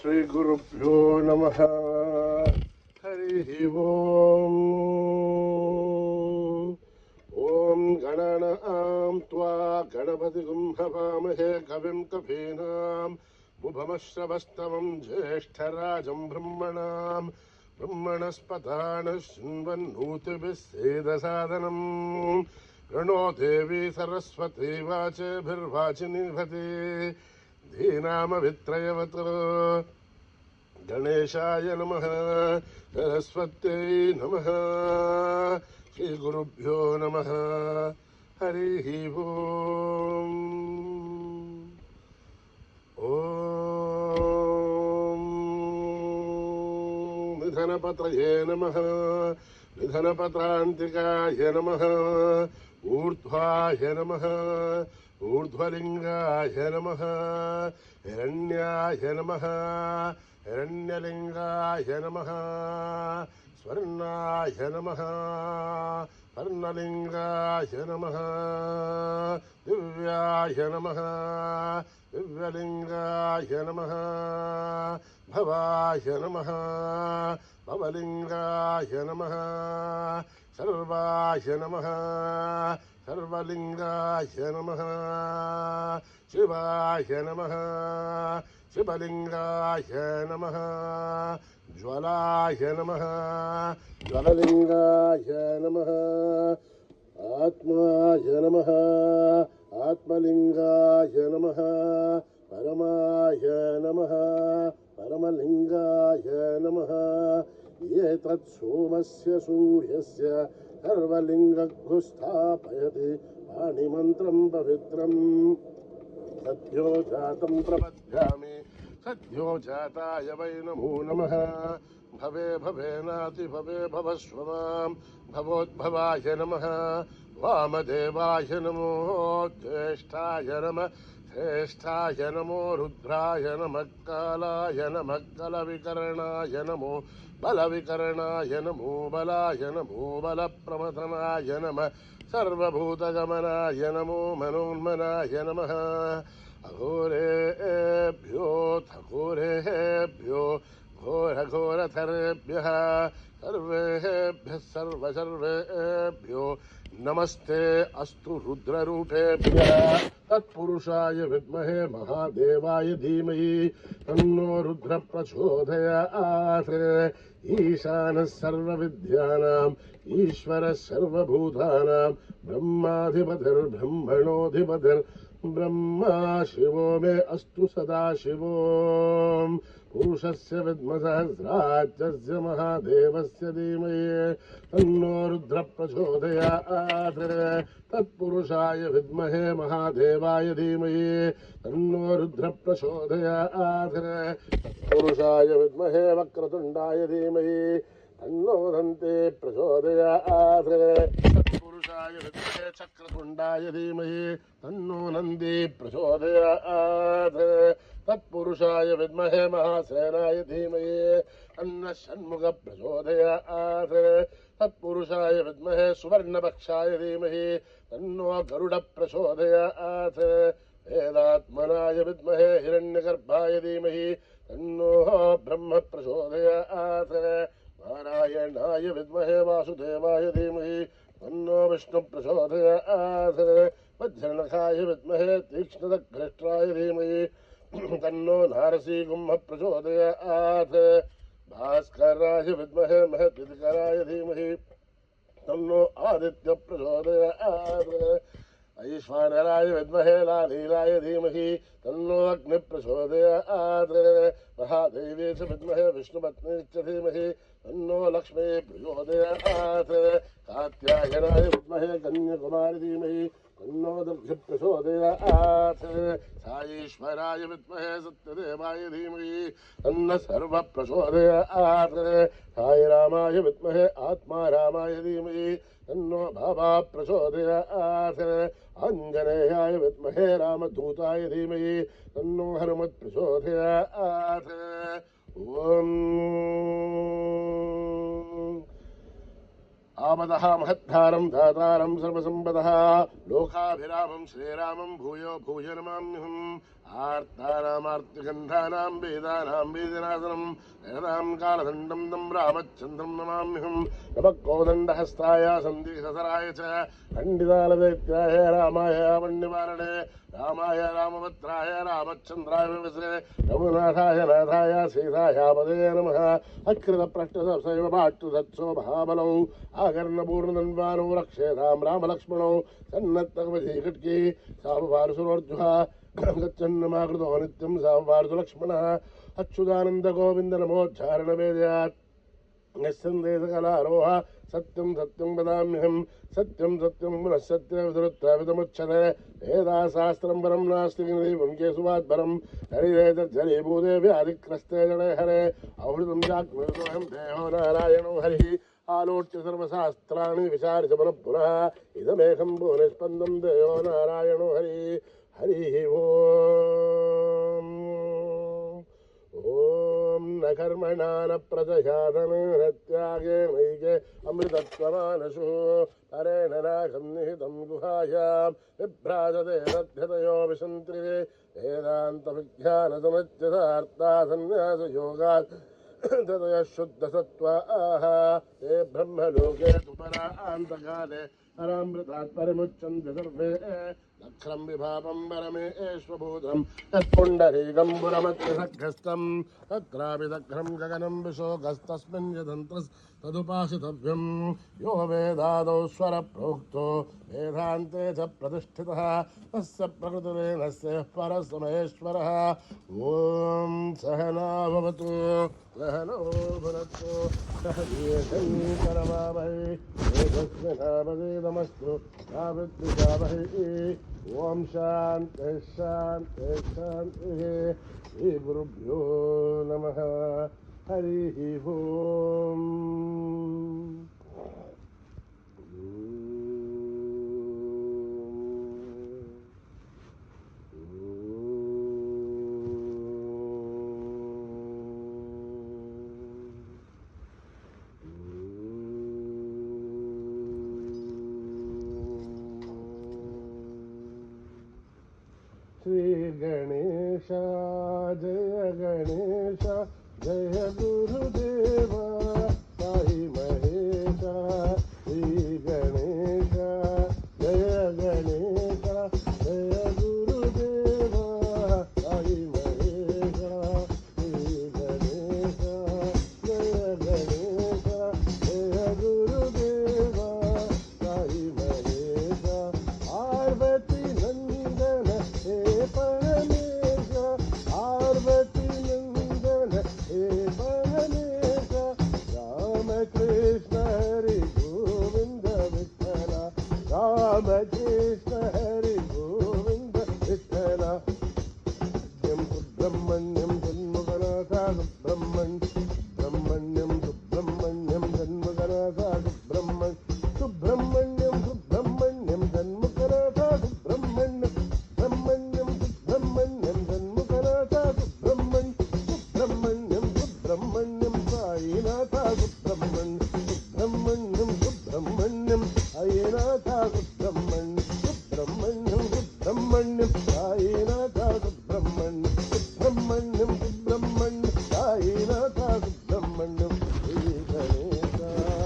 श्रीगुरुभ्यो नमः। हरिः ओम्। ॐ गणानां त्वा गणपतिं हवामहे कविं कवीनाम् उपमश्रवस्तमं ज्येष्ठराजं ब्रह्मणस्पदानः शृण्वन्नोतिभिः सेदसादनम् प्रणो देवी सरस्वती वाचेभिर्वाचिनीभते धीनामवित्रयवत् गणेशाय नमः सरस्वत्यै नमः श्रीगुरुभ्यो नमः हरिः ओम्। ॐ निधनपतये नमः निधनपत्रान्तिकाय नमः ऊर्ध्वाय नमः ऊर्ध्वलिङ्गाय नमः हिरण्याय नमः हिरण्यलिङ्गाय नमः स्वर्णाय नमः स्वर्णलिङ्गाय नमः दिव्याय नमः दिव्यलिङ्गाय नमः भवाय नमः भवलिङ्गाय नमः सर्वाय नमः सर्वलिङ्गाय नमः शिवाय नमः शिवलिङ्गाय नमः ज्वलाय नमः ज्वललिङ्गाय नमः आत्माय नमः आत्मलिङ्गाय नमः परमाय नमः परमलिङ्गाय नमः एतत् सोमस्य सूर्यस्य सर्वलिङ्गं स्थापयति पाणिमन्त्रं पवित्रम् सद्यो जातं प्रपद्यामि सद्यो जाताय वै नमो नमः भवे भवेनाति भवे भवस्व मां भवोद्भवाय नमः वामदेवाय नमो ज्येष्ठाय नमः श्रेष्ठाय नमो रुद्राय नमः कालाय नमः कलविकरणाय नमो बलविकरणाय नमो बलाय नमो बलप्रमथनाय नमः सर्वभूतगमनाय नमो मनोन्मनाय नमः अघोरेभ्यो थघोरेभ्यो घोरघोरथरेभ्यः सर्वेभ्यः सर्वेभ्यो नमस्ते अस्तु रुद्ररूपेभ्यः तत्पुरुषाय विद्महे महादेवाय धीमहि तन्नो रुद्र प्रचोदयात् ईशानः सर्वविद्यानाम् ईश्वरः सर्वभूतानां ब्रह्माधिपतिर्ब्रह्मणोऽधिपतिर्ब्रह्मा शिवो मे अस्तु सदा शिवो पुरुषस्य विद्मसहस्राज्यस्य महादेवस्य धीमहि तन्नो रुद्र प्रचोदयात् तत्पुरुषाय विद्महे महादेवाय धीमहि तन्नो रुद्र प्रचोदयात् तत्पुरुषाय विद्महे वक्रतुण्डाय धीमहि तन्नो दन्ते प्रचोदयात् तत्पुरुषाय विद्महे चक्रतुण्डाय धीमहि तन्नो नन्दी प्रचोदयात् तत्पुरुषाय विद्महे महासेनाय धीमहि तन्नः षण्मुख प्रचोदयात् तत्पुरुषाय विद्महे सुवर्णपक्षाय धीमहि तन्नो गरुड प्रचोदयात् वेदात्मनाय विद्महे हिरण्यगर्भाय धीमहि तन्नो ब्रह्म प्रचोदयात् नारायणाय विद्महे वासुदेवाय धीमहि तन्नो विष्णु प्रचोदयात् वज्रनखाय विद्महे तीक्ष्णदग्रष्ट्राय धीमहि तन्नो नारसिंह प्रचोदयात् भास्कराय विद्महे महद्विकराय धीमहि तन्नो आदित्य प्रचोदयात् ऐश्वर्यराय विद्महे लालीलाय धीमहि तन्नो अग्नि प्रचोदयात् महादेवी च विद्महे विष्णुपत्नी च धीमहि तन्नो लक्ष्मी प्रचोदयात् कात्यायनाय विद्महे कन्याकुमारी धीमहि तन्नो दुर्गे प्रचोदयात् साईश्वराय विद्महे सत्यदेवाय धीमहि तन्नः सर्व प्रचोदयात् साईरामाय विद्महे आत्मारामाय धीमहि तन्नो बाबा प्रचोदयात् आञ्जनेयाय विद्महे रामदूताय धीमहि तन्नो हनुमत् प्रचोदयात् ॐ आपदः महत्तारं दातारं सर्वसम्पदः लोकाभिरामं श्रीरामं भूयो भूय नमाम्यहम् आर्तानामार्तिगन्धानां वेदानां वेदनासनं वेदां कालदण्डं तं रामचन्द्रं नमाम्यहम् नमः कोदण्डहस्ताय सन्धिसराय च खण्डितालदैत्याय रामाय वन्यवारणे रामाय रामभद्राय रामचन्द्राय विवस्रे रघुनाथाय नाथाय सीताय पदे नमः अकृतप्रष्टसैव पाट्टुसत्सो महाबलौ आकर्णपूर्णधन्वानो रक्षेतां रामलक्ष्मणौ सन्नत्तकवचीकट्की सामपारुसुरोर्जुः गच्छन्नमाकृतो नित्यं सामपारुसुलक्ष्मणः अच्युतानन्दगोविन्द नमोच्चारणवेदयात् निस्सन्देशकलारोह सत्यं सत्यं वदाम्यहं सत्यं सत्यं पुनः सत्यविदुरुत्तविदमुच्यते वेदाशास्त्रं परं नास्ति दैवं केशवाद्भरं हरिरेतज्जलीभूते व्याधिक्रस्ते जने हरे अमृतं चाग्निर्दोहं देहो नारायणो हरिः आलोट्य सर्वशास्त्राणि विचार्य पुनः पुनः इदमेकं भुवनस्पन्दं देहो नारायणो हरिः हरिः ओम न कर्मणा न प्रजया धन त्यागे नैके अमृतत्वमानसु परेण नाकं निहितं गुहायां विभ्राजते रथ्यतयो विसन्त्रिवे वेदान्तविज्ञानसमुच्यतार्था सन्न्यासयोगात् ततयः शुद्धसत्त्वाः ते ब्रह्मलोके तु परान्तकाले परामृतात् परिमुच्यन्ते सर्वे लक्षं विभावं परमेश्वभूतं यत्पुण्डरीकं पुरमत्यसग्रस्तं तत्रापि दग्धं गगनं विशोकस्तस्मिन् यदन्तस्तदुपासितव्यं यो वेदादौ स्वरप्रोक्तो वेदान्ते च प्रतिष्ठितः तस्य प्रकृतिरेणस्य परसमहेश्वरः ॐ सहना भवतु सहनो भुनक्तु सह वीर्यङ्करवावहै तेजस्विनावधीतमस्तु मा विद्विषावहै ओम शांति शांति शांति श्री गुरुभ्यो नमः हरि ओम श्री गणेश जय गणेश जय गुरुदेव साई महेश श्री गणेश जय गणेश जय गुरुदेव साई महेश श्री गणेश जय गणेश जय गुरुदेव साई महेश पार्वती नंदन हे परमेश पार्वती नंदन हे परमेश राम कृष्ण हरि गोविंद विठ्ठल राम कृष्ण हरि गोविंद विठ्ठल सुब्रह्मण्यं जन्मगनाथ सुब्रह्मण्यं सुब्रह्मण्यं जन्मगनाथ सुब्रह्मण्यं सुब्रह्मण्यं जन्मगनाथ सुब्रह्मण्यं सुब्रह्मण्यं जन्मगनाथ सुब्रह्मण्यं सुब्रह्मण्यं साईनाथ सुब्रह्मण्यं सुब्रह्मण्यं साईनाथ सुब्रह्मण्यं सुब्रह्मण्यं साईनाथ सुब्रह्मण्यं सुब्रह्मण्यं साईनाथ सुब्रह्मण्यं श्री गणेश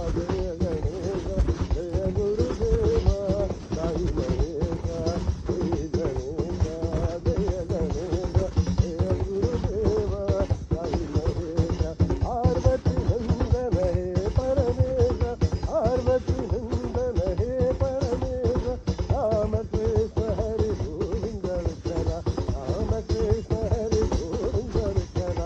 जय गणेश जय गुरुदेव साई महेश श्री गणेश जय गणेश जय गुरुदेव साई महेश पार्वती नंदन हे परमेश पार्वती नंदन हे परमेश राम कृष्ण हरि गोविंद विठ्ठल राम कृष्ण हरि गोविंद विठ्ठल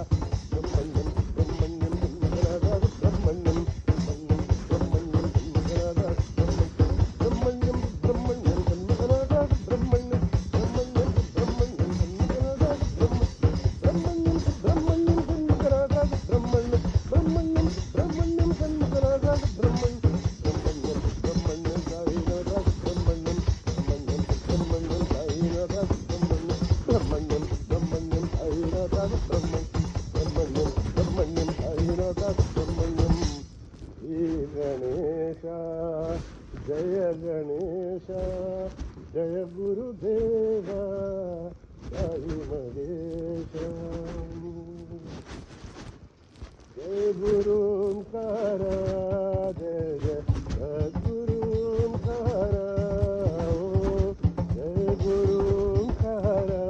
ब्रह्मण्यं ब्रह्मण्यं ब्रह्मण्यं ब्रह्मण्यं ब्रह्मण्यं ब्रह्मण्यं ब्रह्मण्यं ब्रह्मण्यं ब्रह्मण्यं ब्रह्मण्यं ब्रह्मण्यं ब्रह्मण्यं ब्रह्मण्यं ब्रह्मण्यं ब्रह्मण्यं ब्रह्मण्यं साईनाथ ब्रह्मण्यं ब्रह्मण्यं साईनाथ ब्रह्मण्यं ब्रह्मण्यं साईनाथ ब्रह्मण्यं साईनाथ ब्रह्मण्यं श्री गणेश जय गुरु ओंकारा जय जय सद्गुरु ओंकारा जय गुरु ओंकारा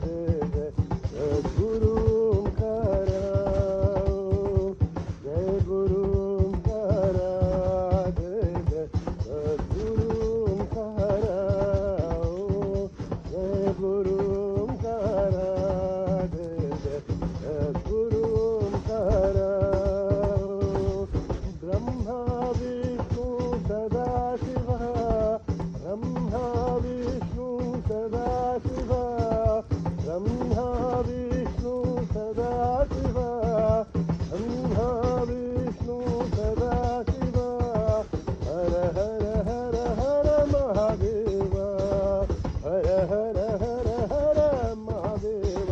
जय जय सद्गुरु ओंकारा जय गुरु ओंकारा जय जय सद्गुरु ओंकारा जय गुरु ओंकारा जय जय सद्गुरु ओंकारा ब्रह्मा विष्णु सदाशिव ब्रह्मा विष्णु सदाशिव ब्रह्मा विष्णु सदाशिव ब्रह्मा विष्णु सदाशिव हर हर हर हर महादेव हर हर हर हर महादेव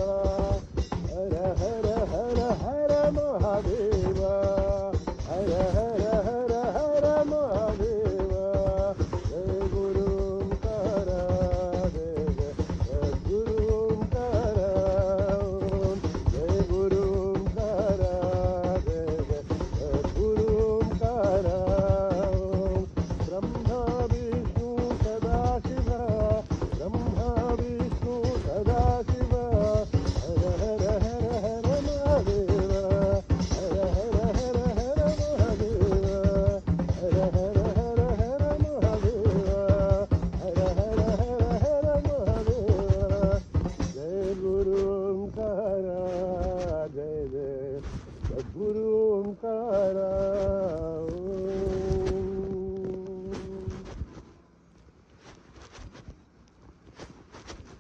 हर हर हर हर महादेव हर हर हर हर महादेव जय गुरु ओंकारा जय जय सद्गुरु ओंकारा जय गुरु ओंकारा जय जय सद्गुरु ओंकारा ब्रह्मा विष्णु सदाशिव ब्रह्मा विष्णु सदाशिव हर हर हर हर महादेव हर हर हर हर महादेव हर हर हर हर महादेव हर हर हर हर महादेव जय गुरु ओंकारा जय जय सद्गुरु ओंकारा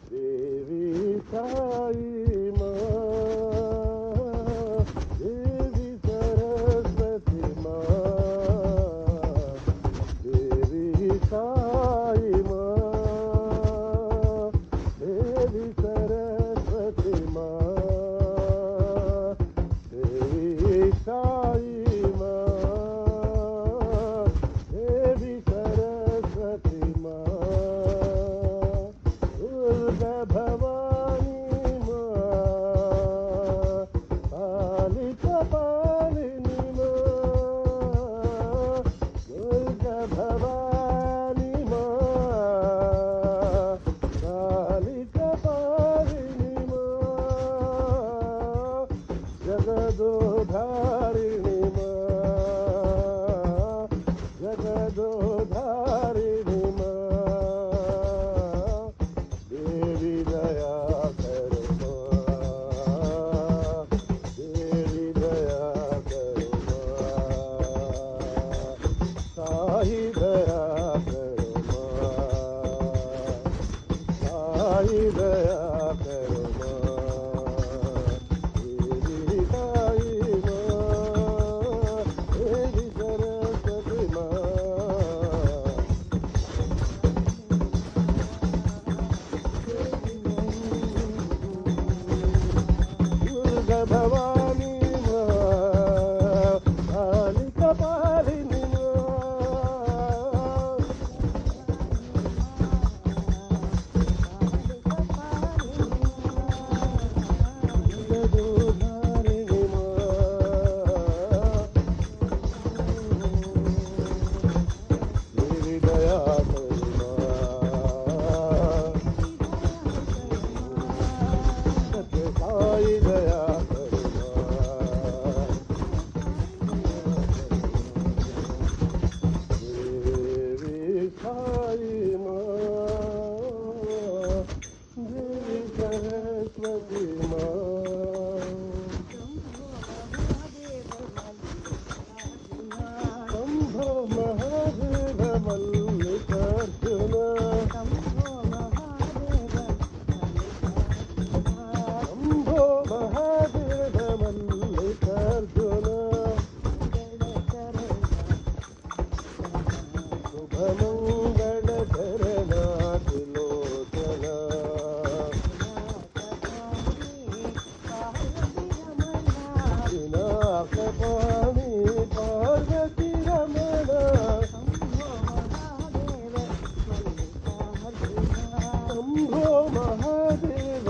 देवी साई माँ देवी सरस्वती माँ देवी साई माँ देवी सरस्वती माँ देवी साई माँ देवी सरस्वती माँ दुर्गा भवानी माँ कालिका पालिनी माँ दुर्गा भवानी माँ कालिका पालिनी माँ जगदोधारिणी माँ जगदोधारिणी माँ देवी दया करो माँ देवी दया करो माँ साई दया करो माँ साई दया करो माँ देवी साई माँ देवी सरस्वती माँ दुर्गा भवानी माँ कालिका पालिनी माँ जगदोधारिणी माँ देवी दया करो माँ सत्य साई दया करो माँ देवी साई माँ देवी सरस्वती माँ शंभो महादेव मल्लिकार्जुन शंभो महादेव मल्लिकार्जुन शुभमङ्गलधरणा त्रिलोचन विनाशपाणि पार्वती रमण शंभो महादेव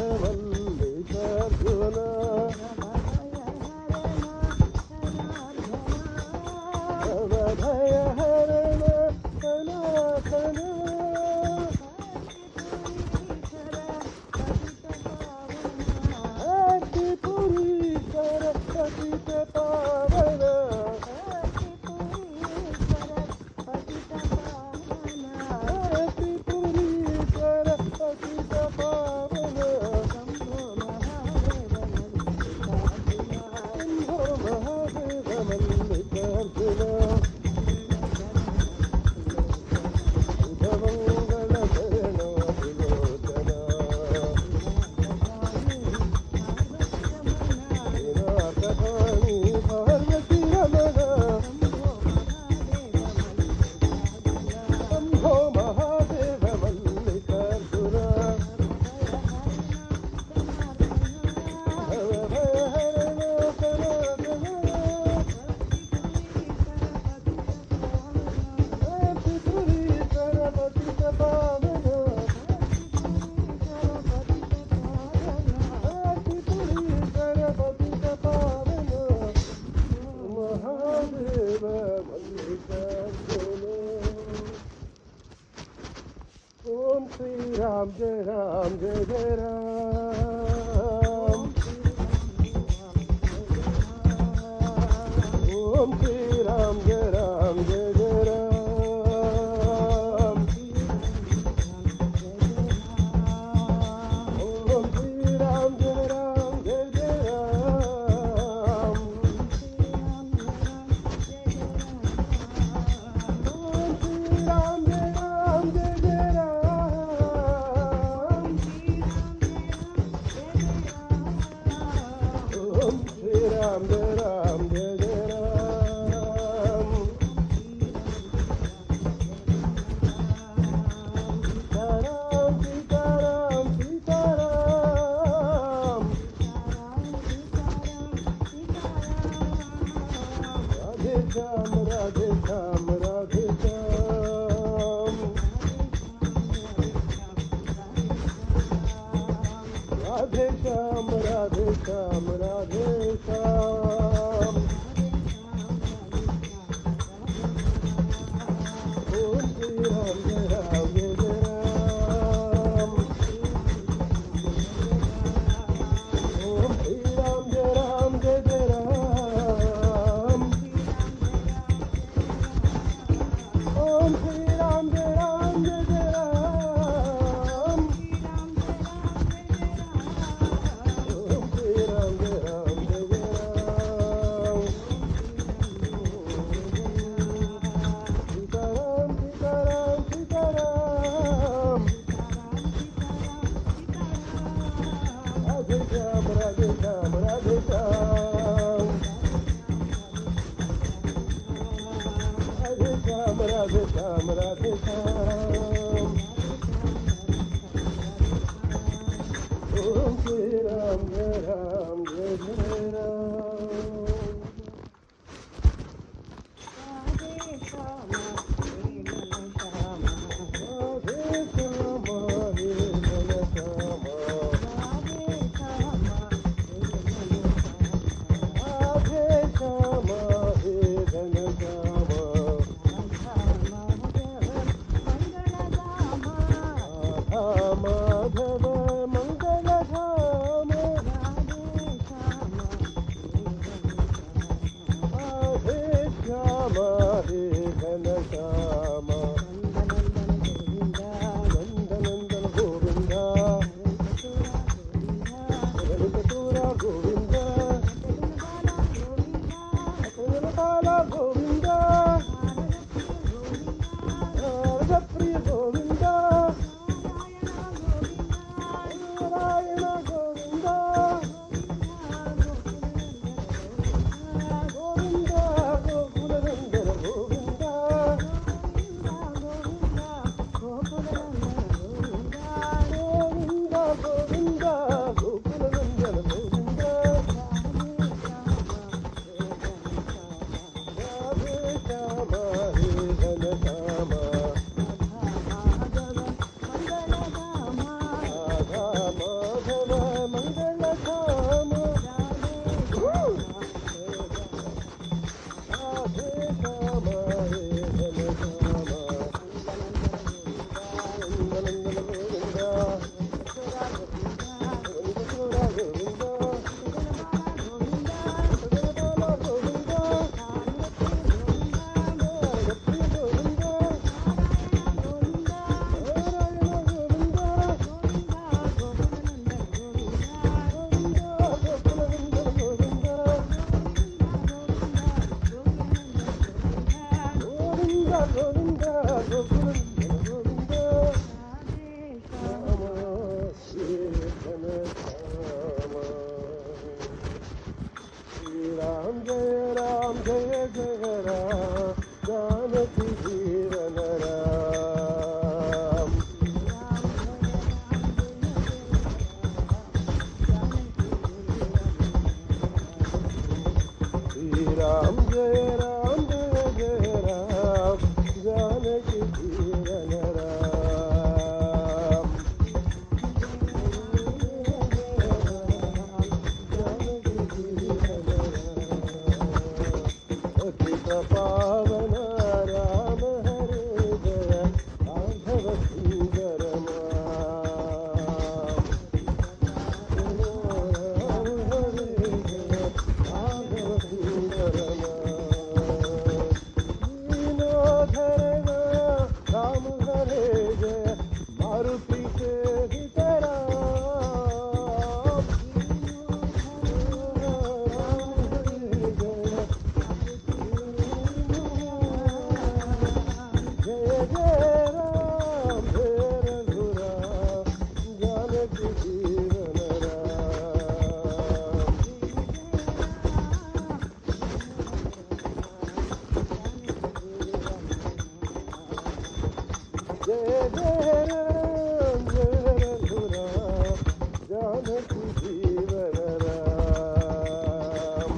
जानकी जीवन राम।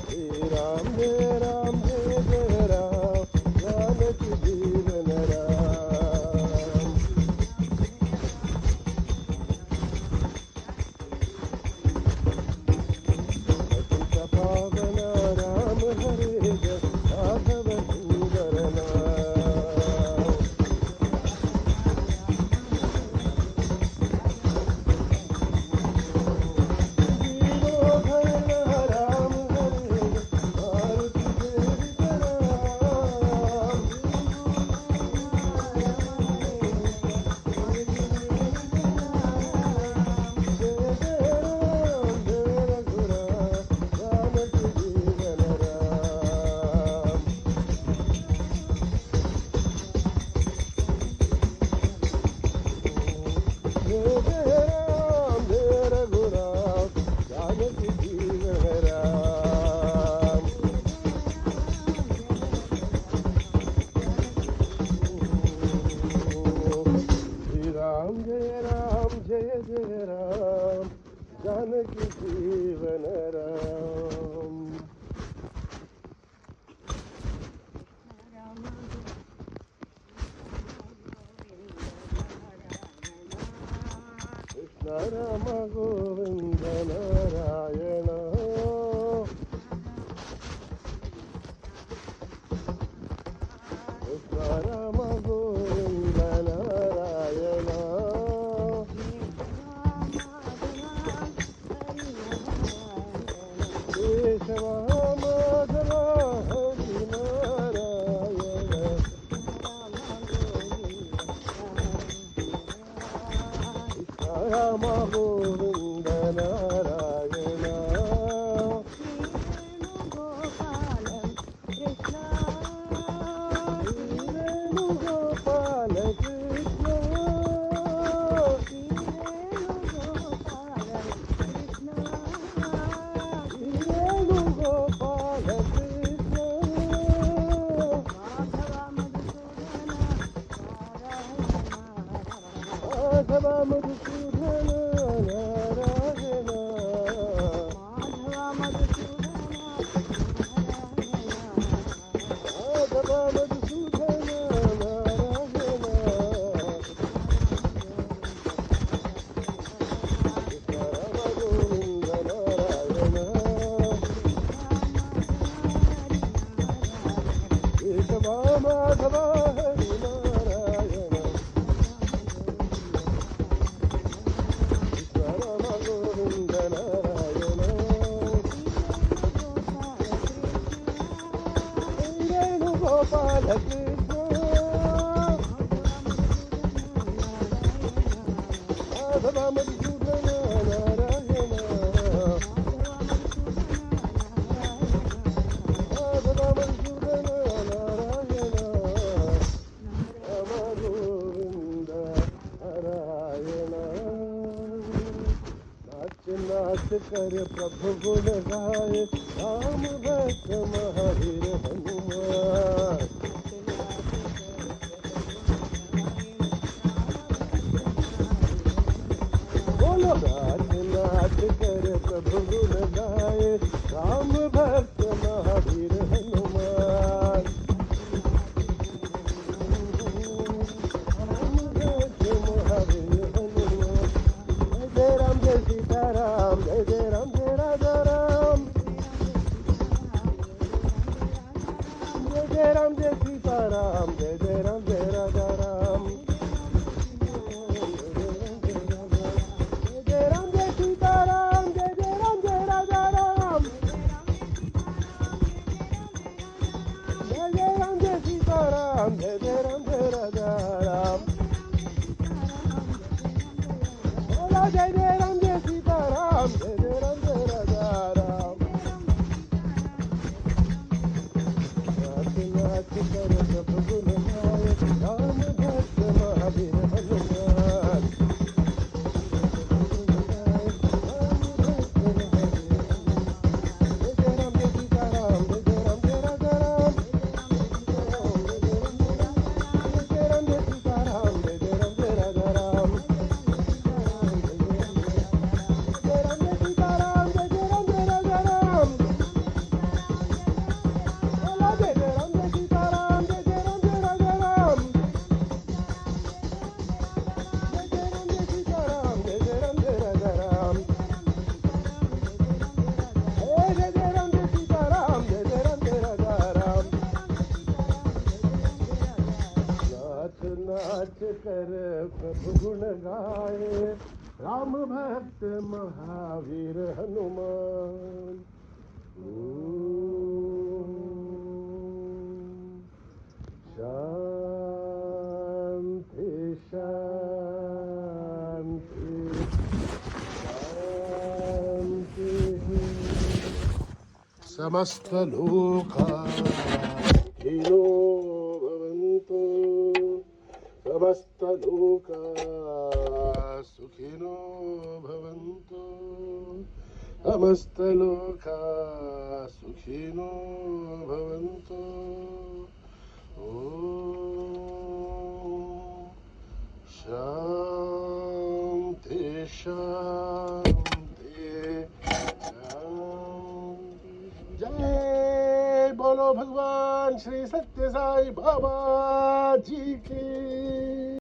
श्री राम जय राम जय जय राम जानकी जीवन राम। पतित पावन राम हरे जय राघव सुंदर नाम। जीवो धर्म राम हरे जय मारुति सेवित राम। जय जय राम जय रघुराम जानकी जीवन राम। जय जय राम जय रघुराम जानकी जीवन राम। श्री राम जय जय राम जानकी जीवन राम। कृष्ण राम गोविंद नारायण। कृष्ण राम गोविंद नारायण। केशव माधव हरि नारायण। राम गोविंद नारायण। वेणुगोपाल कृष्ण। वेणुगोपाल कृष्ण। माधव मधुसूदन नारायण। माधव मधुसूदन नारायण। कृष्ण राम गोविंद नारायण। केशव माधव हरि नारायण। कृष्ण राम गोविंद नारायण। वेणुगोपाल कृष्ण। माधव मधुसूदन नारायण। माधव मधुसूदन नारायण। राम गोविंद नारायण। नाच नाच कर प्रभु गुण गाए राम भक्त महावीर हनुमान। बोलो नाच नाच कर प्रभु गुण गाए राम भक्त महावीर हनुमान। राम भक्त महावीर हनुमान। जय राम जय सीताराम जय जय राम जय राजा राम। जय जय राम जय सीताराम जय जय राम जय राजा राम। जय जय राम जय सीताराम जय जय राम जय राजा राम। नाच कर प्रभु गुण गाए, राम भक्त महावीर हनुमान। शांति शांति शांति। समस्त लोका सुखिनो भवन्तु, समस्त लोका सुखिनो भवन्तु, समस्त लोका सुखिनो भवन्तु। शांति शांति शांति। जय बोलो भगवान श्री सत्य साई बाबा जी की।